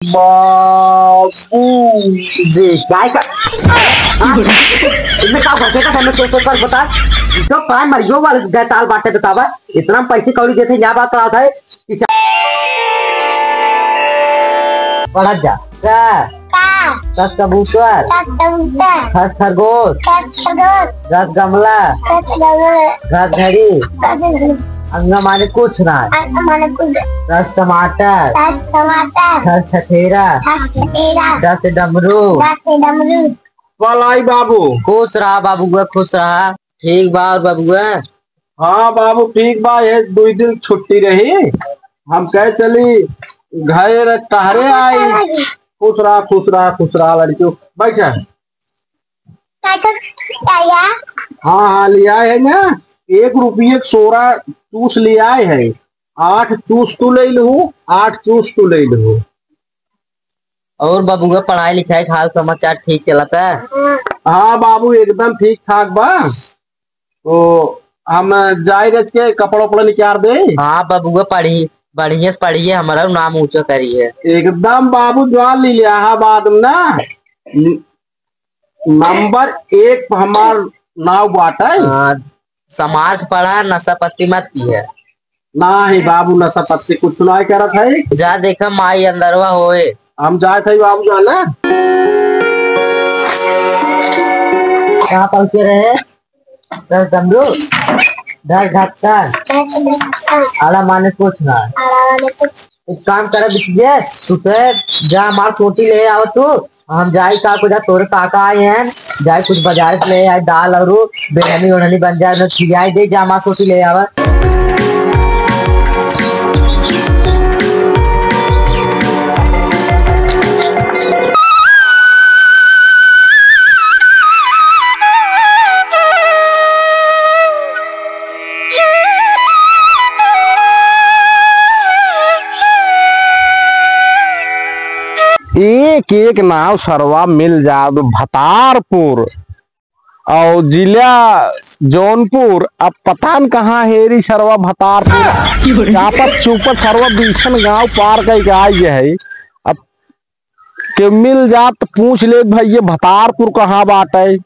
बाबू देख काय का इसमें का घटे का समय सोच कर बता जो पाए मरियो वाले गए ताल बाटे बतावा इतना पैसे कौड़ी देते क्या बात रहा था पढ़ा जा दस कबूतर दस खरगोश दस गमला दस घड़ी अंगा माने कुछ ना दस टमाटर दस छठेरा दस डमरू वालाई बाबू खुश रहा बाबू खुश रहा ठीक बा और बाबू हाँ बाबू ठीक बा ये 2 दिन छुट्टी रही हम कह चली घर टहरे आई खुश रहा लड़कियों बैठा हाँ लिया है ना 1 रुपये 16 चूस लिया है 8 चूस तू ले लू 8 चूस तू ले लू। और बाबू का पढ़ाई लिखाई हाल समाचार ठीक चलता है? हाँ बाबू एकदम ठीक ठाक बा तो हम जाए रच के कपड़ा उपड़ा निकाल दे। हाँ बाबू का पढ़ी बढ़िया पढ़िए हमारा नाम ऊंचा करिए एकदम बाबू जवान ली लिया बाद में ना नंबर 1 हमार नाव बाटा समाज पढ़ा नशा पत्ती मत की है ना ही बाबू नशा पत्ती कुछ सुनाई करत है जा देखा माई अंदरवा होए हम जाए थे बाबू जाना कहाँ पहुँचे रहे 10 डमरू 10 ढक्कन आला माने कुछ ना एक काम करे बिटिया तू तो जा मार छोटी ले आओ तू हम जाए का कुछ तोरे काका आए हैं जाए कुछ बाजार से ले आए दाल और बिरयानी उड़ानी बन जाए खिलाई दे जा मार छोटी ले आवा एक नाव सरवा मिल जाए भतारपुर और जिला जौनपुर अब पता न कहाँ हेरी सरवा भतारपुर चापत चुपत सरवा बीसन गांव पार करके आई है अब के मिल जात तो पूछ ले भाई ये भतारपुर कहाँ बात है।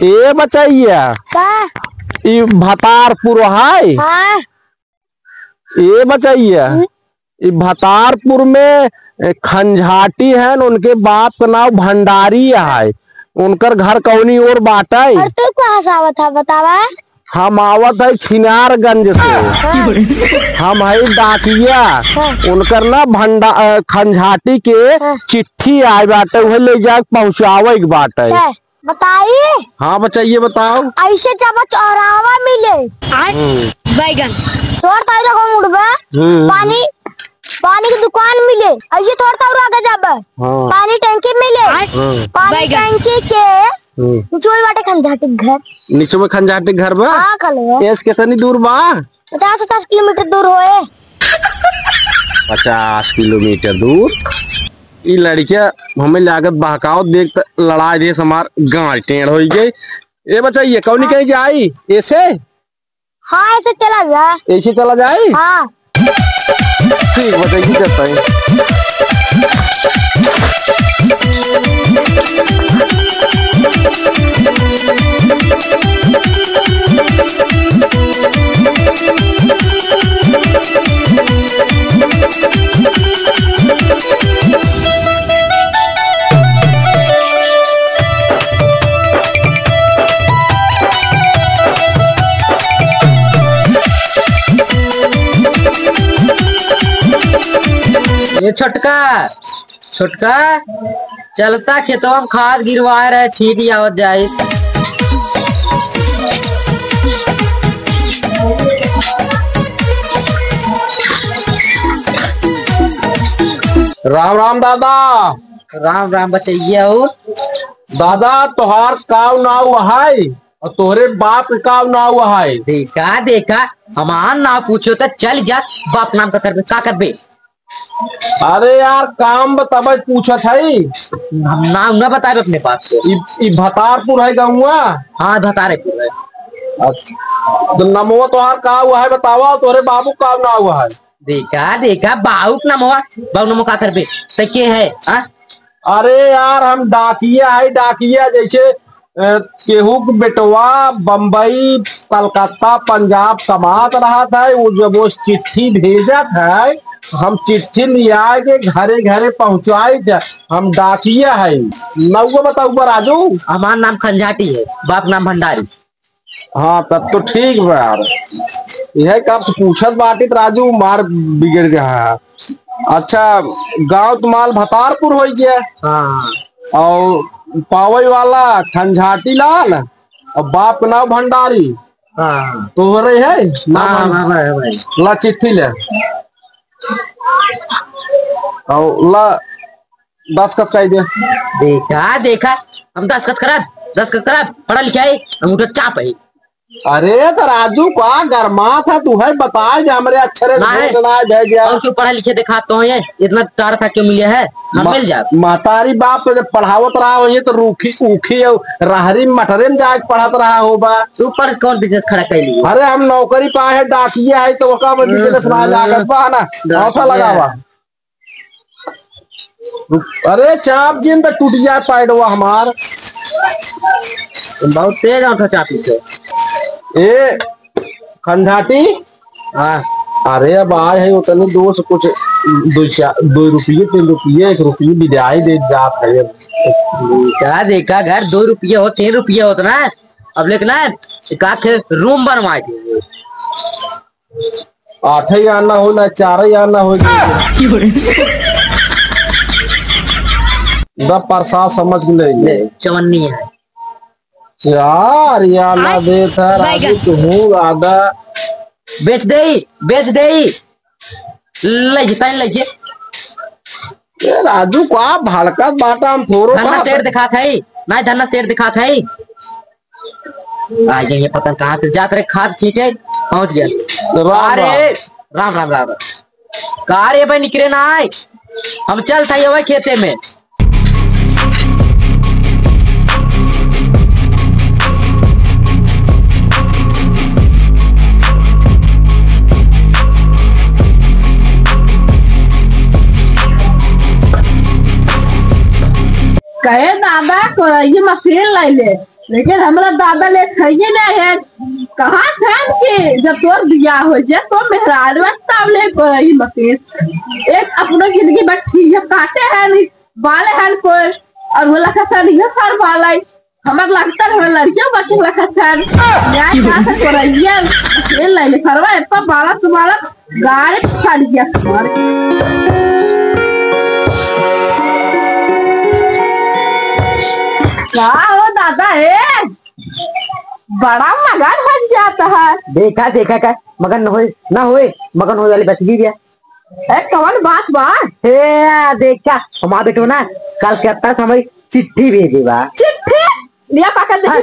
ये बचाइए भतारपुर है ये बचाइए भतारपुर में खंझाटी है उनके बाप का नाम भंडारी है उनकर घर कौनी और बाटा है। तू कहाँ से आवत है बतावा? हम आवत है छिनारगंज से हम है डाकिया उनकर ना खंझाटी के चिट्ठी आए बाटे वह ले जा पहुँचावे के बाटे बताइए। हाँ बचाइए बताओ। ऐसे जब चौरावा मिले बैगन थोड़ा ताजा को मुड़बा पानी की दुकान मिले ये थोड़ा और आगे जाबा पानी टंकी मिले पानी टंकी के नीचे बाटे खंजाटी घर नीचे में खंजाटी घर बा एस कितनी दूर बा 50-50 किलोमीटर दूर होए 50 किलोमीटर दूर ये लड़किया हमें लागत बहकाओ देख लड़ा दे हमार गांव टेढ़ हो गई। ये बताइए कौन कहीं जाई ऐसे? हाँ ऐसे चला जा ऐसे चला जाए। हाँ ठीक बताइए चलता है। ये छोटका चलता खेतों में खाद गिरवाए रहे छीटी आवत जाए। राम राम दादा। राम राम बचैया हो दादा तोहार काव नाव है और तोहरे बाप का नाम हुआ है। देखा देखा हमार नाम पूछो तो चल जा बाप नाम का करबे का करबे। अरे यार काम बताब पूछत है। हम नाम ना बताए अपने बाप को। भतारपुर है गहुआ। हाँ भतारेपुर है। अच्छा तो नमो तोहार का हुआ है बतावा तोहरे बाबू का नाम हुआ है। देखा देखा बाबू का नाम हुआ बाबू नमो का करबे तो के है आ? अरे यार हम डाकिया है डाकिया जैसे केहू के बेटवा बम्बई कलकत्ता पंजाब कमात रहा था वो जब वो चिट्ठी भेजत है हम चिट्ठी लिया के घरे घरे पहुंचाई थे। हम डाकिया है। नौवा बताऊ राजू। हमार नाम खंजाटी है बाप नाम भंडारी। हाँ तब तो ठीक है यार। यह कब पूछत बाटी राजू मार बिगड़ गया है। अच्छा गांव तुम्हार भतारपुर हो गया। हाँ और पावई वाला खंजाटी लाल और बाप का नाम भंडारी। हाँ तो हो रही है हाँ ला चिट्ठी ले और ला दस्तखत कर दे। देखा देखा हम दस्तखत कराब पढ़ा लिखा है अंगूठा चाप है। अरे तो राजू का गरमा था तू है बताए जो हमारे अक्षरे भेज दिया। और क्यों पढ़ा लिखे दिखा तो ये इतना चार था क्यों मिले है हम मिल जा। महतारी बाप जब पढ़ावत रहा हो ये तो रूखी ऊखी राहरी मटरे में जाके पढ़ात रहा होगा। तू पर कौन बिजनेस खड़ा कर ली। अरे हम नौकरी पाए है डाकिया है तो वका बिजनेस लागत बा ना औथा लगावा। अरे चाप जिन तो टूट जाए पैडवा हमार। बहुत तेज औंठा चापी से ए खंडाटी। हाँ अरे अब आए है उतने दोस्त कुछ 2 रुपये 3 रुपये 1 रुपये विदाई दे जात है। देखा देखा घर 2 रुपये हो 3 रुपये होता ना अब लेकिन एक रूम बनवाए थे 8 ही आना हो ना 4 ही आना हो। दब प्रसाद समझ के ले चवन्नी है यार यार ना दे था राजू तू आधा बेच दे लगे राजू को आप भड़का बाटा हम थोड़ा धन्ना शेर दिखा था ना धन्ना शेर दिखा था आ ये पता कहाँ से जात रहे खाद छीटे पहुंच गया। अरे राम राम राम कार्य भाई निकले ना आए हम चल था ये खेते में। कहे दादा को ये मशीन ला ले लेकिन हमारा दादा ले खाइए नहीं है कहाँ थे कि जब तोर बिया हो जाए तो मेहराज तब ले को ये मशीन एक अपना जिंदगी बट ठीक है काटे हैं नहीं बाले हैं कोई और वो लखा था नहीं सर बाला हमार लगता है लड़कियों बच्चे लखा था यार क्या था को रहिए मशीन ला ले फरवा इतना बाला तुम्हारा गाड़ी छाड़ गया तुम्हारे। हो दादा है बड़ा मगन बन जाता है। देखा देखा का मगन ना होए मगन होए वाली बतली दिया कौन बात हे देखा हमारा बेटो ना कल कहता समय चिट्ठी भेजे बा चिट्ठी लिया पाकर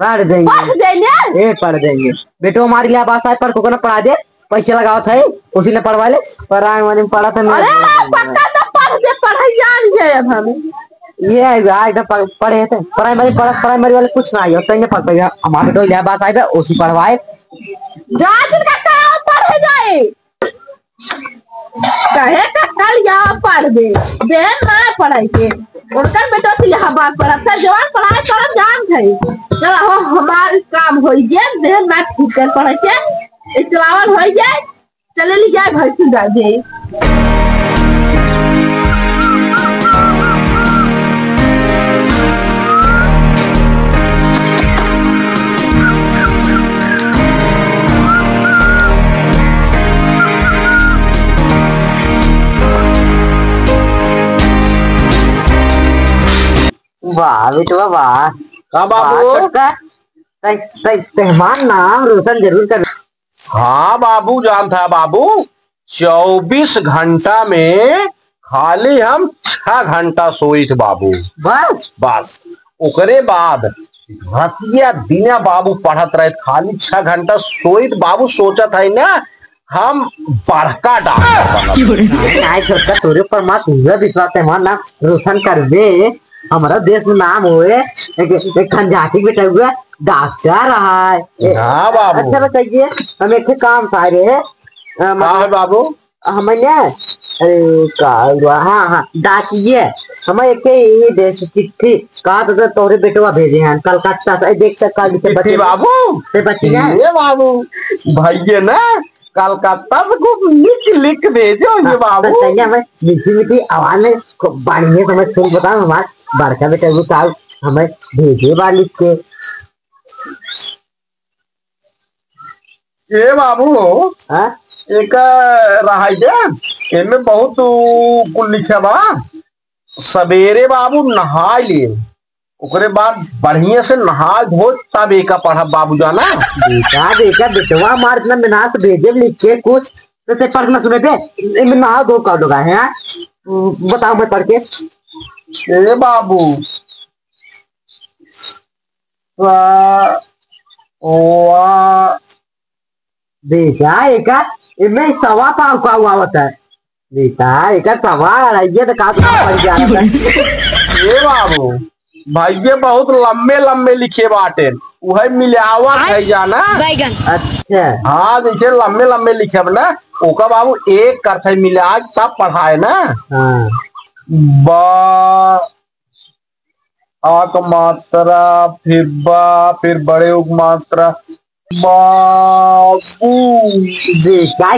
पढ़ देंगे पढ़ देंगे बेटो हमारे लिए बात है पर को ना पढ़ा दे पैसे लगाओ थे उसी ने पढ़वा ले पर आए पढ़ा था। अरे पक्का तो पढ़ दे पढ़ाई जान गए अब हमें ये एकदम पढ़े थे प्राइमरी वाले कुछ ना आई तो हमारे तो इलाहाबाद आए उसी पढ़वाए जांच का काम पढ़े जाए कहे का कल या पढ़ दे देन ना पढ़ाई के उनका बेटा तो इलाहाबाद पढ़ा था जवान पढ़ाई पढ़ जान थे चल हो हमारे काम हो गया देन ना ठीक कर पढ़े के चलावन हो जाए चले ली जाए भर्ती जा दे। वाह बेटवा वाह का बाबू तेहमान नाम रोशन जरूर कर। हाँ बाबू जानता है बाबू 24 घंटा में खाली हम 6 घंटा सोई थे बाबू बस बस ओकरे बाद रतिया दिना बाबू पढ़त रहे, खाली 6 घंटा सोइत बाबू सोचत है ना हम बड़का डॉक्टर नहीं छोटा तोरे पर मत हुआ विश्वास है, हमारा नाम रोशन कर दे, हमारा देश में नाम होए। एक खंजाती बेटा हुआ डॉक्टर रहा है। हाँ बाबू। अच्छा बताइए हम एक काम था रे। हाँ है बाबू। हमने हाँ हाँ डाकिए हमें एक ये देश चिट्ठी कहा तो तोरे बेटवा भेजे हैं कलकत्ता से, देख तक का चिट्ठी बाबू से बच्ची ना ये बाबू भैया ना कलकत्ता से खूब लिख लिख भेजो ये बाबू। हमें मीठी मीठी आवाज में बढ़िया समझ सुन बताओ हमारे बड़का बेटा वो काल हमें भेजे बार लिख के। ये बाबू हाँ एक रहाई दे इनमें बहुत कुल लिखा बा। सवेरे बाबू नहा लिए ओकरे बाद बढ़िया से नहा धो तब एक पढ़ा बाबू जाना। बेटा देखा बेटवा हमारे इतना मेहनत भेजे लिख के कुछ तो ते पढ़ना सुने थे इनमें नहा धो कर लोग हैं। बताओ मैं पढ़ के। ए बाबू बेटा एक इनमें सवा पाव का हुआ होता है बेटा एक सवा रहिए तो कहा पड़ जा रहा है। ए बाबू भैया बहुत लंबे लंबे लिखे बाटे वह मिलावट है जाना। अच्छा हाँ जैसे लंबे लंबे लिखे ना ओका बाबू एक करते मिला तब पढ़ाए ना। हाँ बा आक मात्रा फिर बा फिर बड़े उग मात्रा बाबू देखा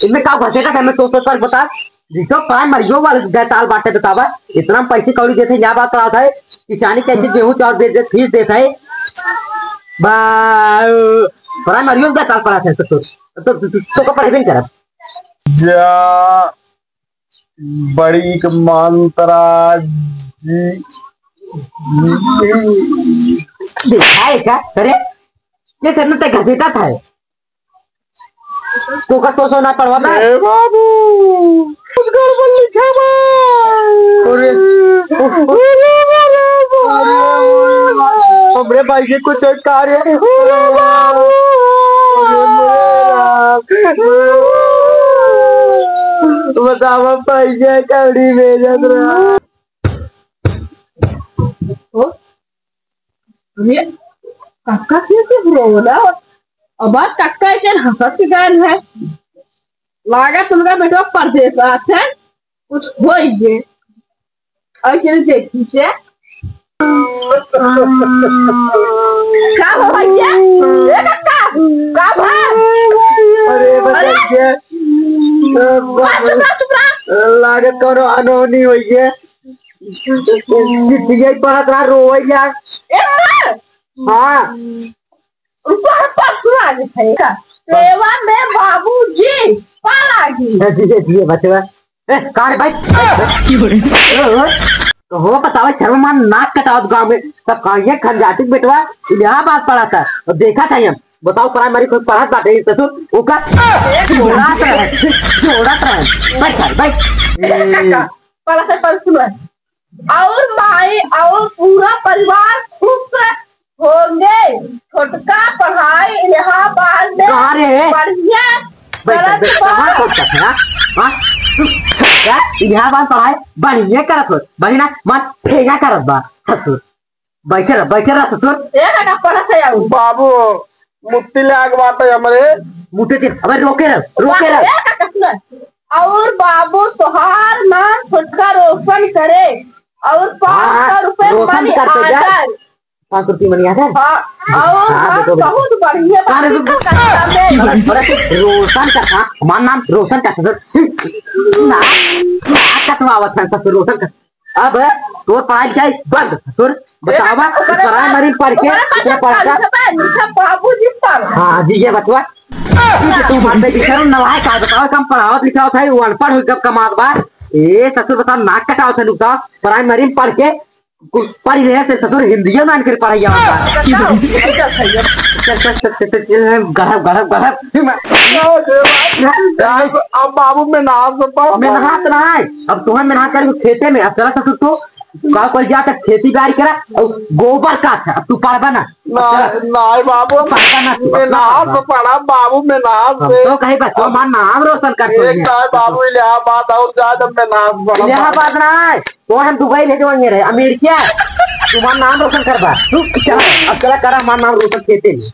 इनमें का घसेगा था मैं तो कर बता जिसको प्राण मरियो वाले ताल बांटे बतावा इतना पैसे कौड़ी देते यहाँ बात रहा था किसानी कैसे गेहूं चावल बेच दे फीस देता है प्राण मरियो का ताल पड़ा था तो पढ़े नहीं करा जा बड़ी मंत्रा जी देखा है क्या अरे ये तेरे ते घसीटा था तो का तो सोना पड़वा ना बाबू कुछ गड़बड़ लिखा बा। हमरे भाई के कुछ कार्य बतावा पैसे कौड़ी भेजत रहा काका कैसे रोना अब काका के हंसत गए है लागा तुमका बेटा परदेश है कुछ हो गए ऐसे देखी से क्या हो भैया ए काका का अरे बताइए लागे करो अनहोनी हुई है यही पढ़त रहा रोई यार। हाँ ऊपर परसों आ गए सेवा में बाबूजी पालागी बचवा कहाँ भाई तो हो बताओ शर्मान नाक कटाओ गाँव में तब कहिए खंजाती बेटवा यहाँ बात पड़ा था और देखा था हम बताओ प्राइमरी कोई पढ़ा बाटे ससुर उका जोड़ा पढ़ा से परसों और माई और पूरा परिवार खुश होंगे छोटका पढ़ाई यहाँ बाद में बढ़िया यहाँ बात पढ़ाई बढ़िया करत हो बढ़िया मत फेंका करत बा ससुर बैठे रह ससुर बाबू मुट्ठी ले आग बात है हमारे मुट्ठी से अबे रोके रह और बाबू तुहार नाम छोटका रोशन करे और 500 रुपए मनी आदर 500 रुपये मनी आदर और बहुत बढ़िया रोशन का हमारा नाम रोशन का ससुर कटवावत है ससुर रोशन का। अब तो पढ़ाई जाए बंद ससुर बतावा प्राइमरी पढ़ के बाबूजी पर हाँ जी ये बचवा तुम मानते बिचारो नवाए का बताओ कम पढ़ावत लिखाओ था वो अनपढ़ हुई कब कमात बार ए ससुर बताओ नाक कटाओ था नुकता प्राइमरी पढ़ के पढ़ रहे से ससुर हिंदी में आनकर पढ़ाई अब बाबू में नहा मेहनत ना है अब तुम्हें मेहनत कर खेते में अब चला ससुर तो का कोई जा तक खेती बाड़ी करा और गोबर का था तू पढ़बा ना नहीं बाबू मैं नाम से पढ़ा बाबू मैं नाम से तो कहीं बच्चों हमारा नाम रोशन कर एक बाबू इलाहाबाद और ज्यादा मैं नाम पढ़ा इलाहाबाद ना है वो हम दुबई ले जाएंगे रे अमेरिका तुम्हारा नाम रोशन करवा तू चला अब चला करा हमारा नाम रोशन कहते नहीं